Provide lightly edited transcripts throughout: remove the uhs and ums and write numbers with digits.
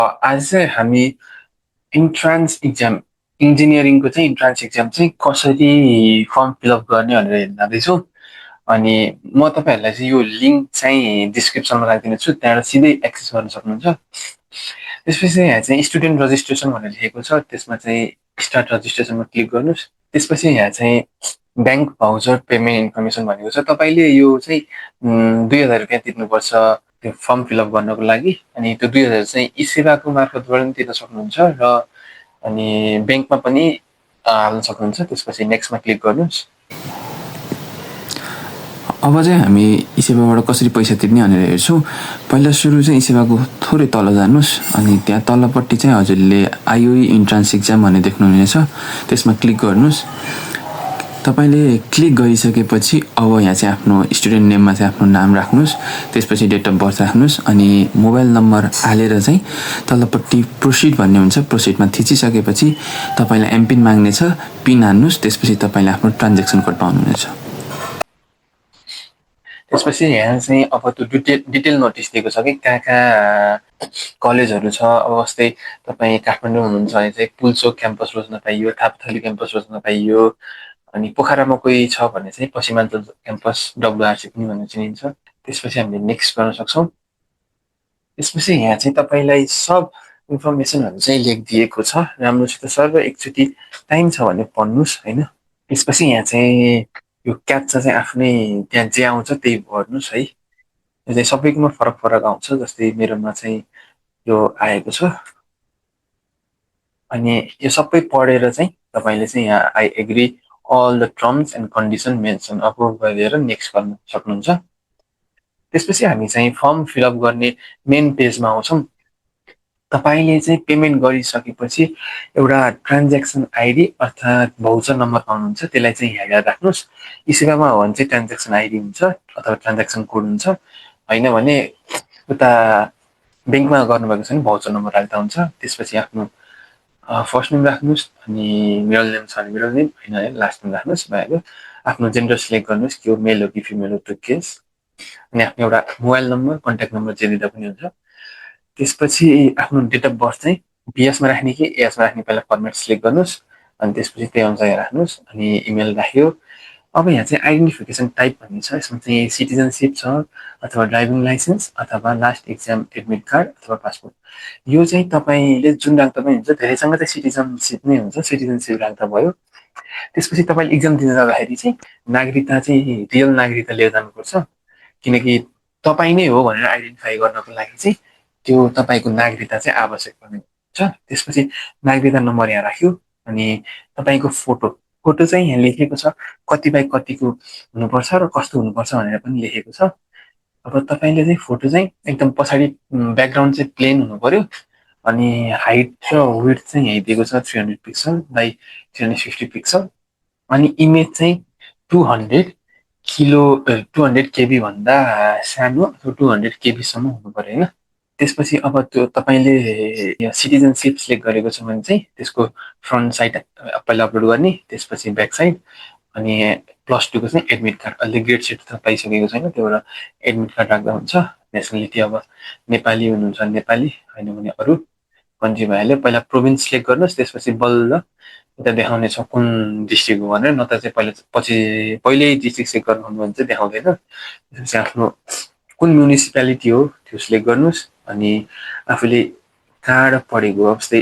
आज चाहिँ हामी इन्ट्रान्स इक्जाम इन्जिनियरिङको चाहिँ इन्ट्रान्स इक्जाम चाहिँ कसरी फर्म फिलअप गर्ने भनेर हेर्न जाँदैछौँ। अनि म तपाईँहरूलाई चाहिँ यो लिङ्क चाहिँ डिस्क्रिप्सनमा राखिदिनेछु, त्यहाँबाट सिधै एक्सेस गर्न सक्नुहुन्छ। त्यसपछि यहाँ चाहिँ स्टुडेन्ट रजिस्ट्रेसन भनेर लेखेको छ, त्यसमा चाहिँ स्टार्ट रजिस्ट्रेसनमा क्लिक गर्नुहोस्। त्यसपछि यहाँ चाहिँ ब्याङ्क भाउचर पेमेन्ट इन्फर्मेसन भनेको छ। तपाईँले यो चाहिँ 2000 रुपियाँ तिर्नुपर्छ त्यो फर्म फिलअप गर्नको लागि। अनि त्यो 2000 चाहिँ ई सेवाको मार्फतबाट पनि तिर्न सक्नुहुन्छ र अनि ब्याङ्कमा पनि हाल्न सक्नुहुन्छ। त्यसपछि नेक्स्टमा क्लिक गर्नुहोस्। अब चाहिँ हामी ई सेवाबाट कसरी पैसा तिर्ने भनेर हेर्छौँ। पहिला सुरु चाहिँ ई सेवाको थोरै तल जानुहोस्, अनि त्यहाँ तल्लोपट्टि चाहिँ हजुरले आइओई इन्ट्रान्स इक्जाम भन्ने देख्नुहुनेछ, त्यसमा क्लिक गर्नुहोस्। तपाईँले क्लिक गरिसकेपछि अब यहाँ चाहिँ आफ्नो स्टुडेन्ट नेममा चाहिँ आफ्नो नाम राख्नुहोस्, त्यसपछि डेट अफ बर्थ राख्नुहोस्, अनि मोबाइल नम्बर हालेर चाहिँ तल्लोपट्टि प्रोसिड भन्ने हुन्छ, प्रोसिडमा थिचिसकेपछि तपाईँलाई एमपिन माग्नेछ, पिन हान्नुहोस्, त्यसपछि तपाईँले आफ्नो ट्रान्जेक्सन कोड पाउनुहुनेछ। त्यसपछि यहाँ चाहिँ अब त्यो डिटेल नोटिस दिएको छ कि कहाँ कहाँ कलेजहरू छ। अब जस्तै तपाईँ काठमाडौँ हुनुहुन्छ भने चाहिँ पुल्चोक क्याम्पस रोज्न पाइयो, थापाथली क्याम्पस रोज्न पाइयो। अनि पोखरामा कोही छ भने चाहिँ पश्चिमाञ्चल क्याम्पस डब्लुआरसी पनि भनेर चिनिन्छ। त्यसपछि हामीले नेक्स्ट गर्न सक्छौँ। त्यसपछि यहाँ चाहिँ तपाईँलाई सब इन्फर्मेसनहरू चाहिँ लेखिदिएको छ राम्रोसित सर, र एकचोटि टाइम छ भने पढ्नुहोस् होइन। त्यसपछि यहाँ चाहिँ यो क्याप्चा चाहिँ आफ्नै त्यहाँ जे आउँछ त्यही भर्नुहोस् है। यो चाहिँ सबैकोमा फरक फरक आउँछ, जस्तै मेरोमा चाहिँ यो आएको छ। अनि यो सबै पढेर चाहिँ तपाईँले चाहिँ यहाँ I agree all the terms and condition mention approve गरेर नेक्स्ट गर्न सक्नुहुन्छ। त्यसपछि हामी चाहिँ फर्म फिलअप गर्ने मेन पेजमा आउँछौँ। तपाईँले चाहिँ पेमेन्ट गरिसकेपछि एउटा ट्रान्ज्याक्सन आइडी अर्थात् भाउचर नम्बर पाउनुहुन्छ, त्यसलाई चाहिँ हेरेर राख्नुहोस्। ई सेवामा हो भने चाहिँ ट्रान्ज्याक्सन आइडी हुन्छ अथवा ट्रान्ज्याक्सन कोड हुन्छ, होइन भने उता ब्याङ्कमा गर्नुभएको छ भने भाउचर नम्बर राख्दा हुन्छ। त्यसपछि आफ्नो फर्स्ट नेम राख्नुहोस्, अनि मिडल नेम छ भने मिडल नेम, होइन है लास्ट नेम राख्नुहोस्, भइहाल्यो। आफ्नो जेन्डर सिलेक्ट गर्नुहोस् कि मेल हो कि फिमेल हो त्यो केस, अनि आफ्नो एउटा मोबाइल नम्बर कन्ट्याक्ट नम्बर जे दिँदा पनि हुन्छ। त्यसपछि आफ्नो डेट अफ बर्थ चाहिँ बिएसमा राख्ने कि एएसमा राख्ने पहिला फर्मेट सिलेक्ट गर्नुहोस्, अनि त्यसपछि त्यही अनुसार राख्नुहोस्, अनि इमेल राख्यो। अब यहाँ चाहिँ आइडेन्टिफिकेसन टाइप भन्ने छ, यसमा चाहिँ सिटिजनसिप छ अथवा ड्राइभिङ लाइसेन्स अथवा लास्ट एक्जाम एडमिट कार्ड अथवा पासपोर्ट। यो चाहिँ तपाईँले जुन राख्दा पनि हुन्छ, धेरैसँग चाहिँ सिटिजनसिप नै हुन्छ, सिटिजनसिप राख्दा भयो। त्यसपछि तपाईँले इक्जाम दिन जाँदाखेरि चाहिँ नागरिकता चाहिँ रियल नागरिकता लिएर जानुपर्छ, किनकि तपाईँ नै हो भनेर आइडेन्टिफाई गर्नको लागि चाहिँ त्यो तपाईँको नागरिकता चाहिँ आवश्यक पर्छ। त्यसपछि नागरिकता नम्बर यहाँ राख्यो, अनि तपाईँको फोटो फोटो चाहिँ यहाँ लेखेको छ कति बाई कतिको हुनुपर्छ र कस्तो हुनुपर्छ भनेर पनि लेखेको छ। अब तपाईँले चाहिँ फोटो चाहिँ एकदम पछाडि ब्याकग्राउन्ड चाहिँ प्लेन हुनु पर्यो, अनि हाइट र विड्थ चाहिँ यही दिएको छ 300 पिक्सल बाई 350 पिक्सल, अनि इमेज चाहिँ 200 केबी भन्दा सानो, 200 केबीसम्म हुनु पर्यो होइन। त्यसपछि अब त्यो तपाईँले सिटिजनसिप सिलेक्ट गरेको छ भने चाहिँ त्यसको फ्रन्ट साइड पहिला अपलोड गर्ने, त्यसपछि ब्याक साइड, अनि +2 को चाहिँ एडमिट कार्ड। अहिले ग्रेड सिट त पाइसकेको छैन, त्योबाट एडमिट कार्ड राख्दा हुन्छ। नेसनालिटी अब नेपाली हुनुहुन्छ नेपाली, होइन भने अरू कन्ट्री भइहाल्यो। पहिला प्रोभिन्स सिलेक्ट गर्नुहोस्, त्यसपछि बल्ल उता देखाउने छ कुन डिस्ट्रिक्ट हो भनेर, नत्र चाहिँ पहिल्यै डिस्ट्रिक्ट सिलेक्ट गर्नुहुन्छ भने चाहिँ देखाउँदैन। त्यसपछि आफ्नो कुन म्युनिसिपालिटी हो त्यो सिलेक्ट गर्नुहोस्, अनि आफूले कहाँबाट पढेको, अब जस्तै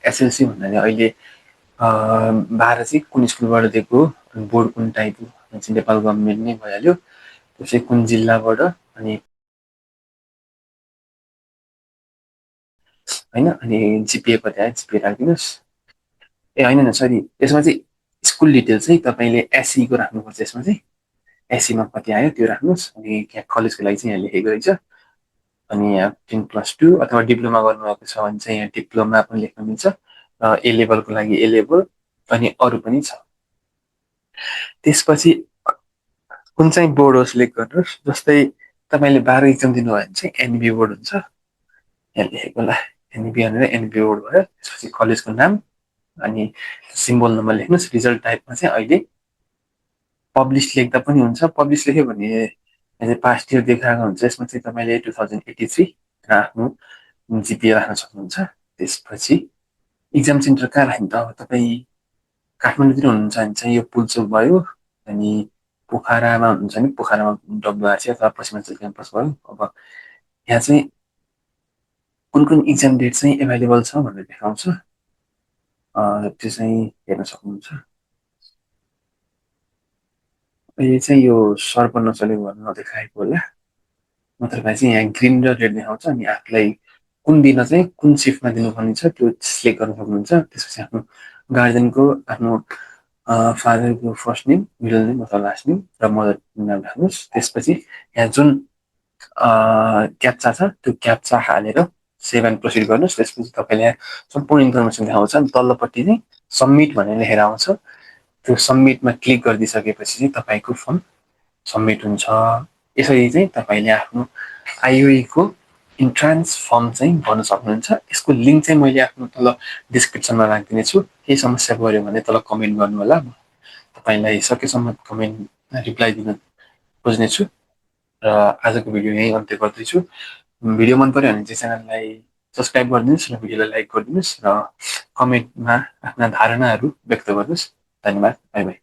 एसएलसी भन्नाले अहिले 12 चाहिँ कुन स्कुलबाट दिएको, बोर्ड कुन टाइपको चाहिँ नेपाल गभर्मेन्ट नै भइहाल्यो। त्यसपछि कुन जिल्लाबाट, अनि होइन, अनि जिपिए कति आयो जिपिए राखिदिनुहोस्। ए होइन सरी, यसमा चाहिँ स्कुल डिटेल्स चाहिँ तपाईँले एससीको राख्नुपर्छ। यसमा चाहिँ एससीमा कति आयो त्यो राख्नुहोस्, अनि यहाँ कलेजको लागि चाहिँ यहाँ लेखेको रहेछ। अनि यहाँ 10+2 अथवा डिप्लोमा गर्नुभएको छ भने चाहिँ यहाँ डिप्लोमा पनि लेख्न मिल्छ, र ए लेभलको लागि ए लेभल, अनि अरू पनि छ। त्यसपछि कुन चाहिँ बोर्ड हो सिलेक्ट गर्नुहोस्, जस्तै तपाईँले 12 इक्जाम दिनुभयो भने चाहिँ एनबी बोर्ड हुन्छ, यहाँ लेखेको ल एनबी भनेर एनबी बोर्ड भयो। त्यसपछि कलेजको नाम, अनि सिम्बल नम्बर लेख्नुहोस्। रिजल्ट टाइपमा चाहिँ अहिले पब्लिस लेख्दा पनि हुन्छ, पब्लिस लेख्यो भने पास्ट इयर देखाएको हुन्छ। यसमा चाहिँ तपाईँले 2083 र आफ्नो जिपिए राख्न सक्नुहुन्छ। त्यसपछि इक्जाम सेन्टर कहाँ राख्ने त? अब तपाईँ काठमाडौँतिर हुनुहुन्छ भने चाहिँ यो पुल्चोक भयो, अनि पोखरामा हुनुहुन्छ भने पोखरामा डब्लुआरसी अथवा पश्चिमाञ्चल क्याम्पस भयो। अब यहाँ चाहिँ कुन कुन इक्जाम डेट चाहिँ एभाइलेबल छ भनेर देखाउँछ, त्यो चाहिँ हेर्न सक्नुहुन्छ। अहिले चाहिँ यो सर्प नचलेको भएर नदेखाएको होला, नत्र चाहिँ यहाँ ग्रिन र रेड देखाउँछ। अनि आफूलाई कुन दिन चाहिँ कुन सिफ्टमा दिनुपर्ने छ त्यो सिलेक्ट गर्न सक्नुहुन्छ। त्यसपछि आफ्नो गार्जेनको आफ्नो फादरको फर्स्ट नेम, मिडल नेम अथवा लास्ट नेम र मदर नाम राख्नुहोस्। त्यसपछि यहाँ जुन क्याप्चा छ त्यो क्याप्चा हालेर सेभ एन्ड प्रोसिड गर्नुहोस्। त्यसपछि तपाईँले यहाँ सम्पूर्ण इन्फर्मेसन देखाउँछ। अनि तल्लोपट्टि चाहिँ सबमिट भनेर लेखेर आउँछ। त्यो सबमिटमा क्लिक गरिदिइसकेपछि चाहिँ तपाईँको फर्म सबमिट हुन्छ। यसरी चाहिँ तपाईँले आफ्नो आइओईको इन्ट्रान्स फर्म चाहिँ भर्न सक्नुहुन्छ। यसको लिङ्क चाहिँ मैले आफ्नो तल डिस्क्रिप्सनमा राखिदिनेछु। केही समस्या पऱ्यो भने तल कमेन्ट गर्नु होला, म तपाईँलाई सकेसम्म कमेन्टमा रिप्लाई दिन खोज्नेछु। र आजको भिडियो यहीँ अन्त्य गर्दैछु। भिडियो मन पऱ्यो भने चाहिँ च्यानललाई सब्सक्राइब गरिदिनुहोस् र भिडियोलाई लाइक गरिदिनुहोस् र कमेन्टमा आफ्ना धारणाहरू व्यक्त गर्नुहोस्। धन्यवाद, बाई बाई।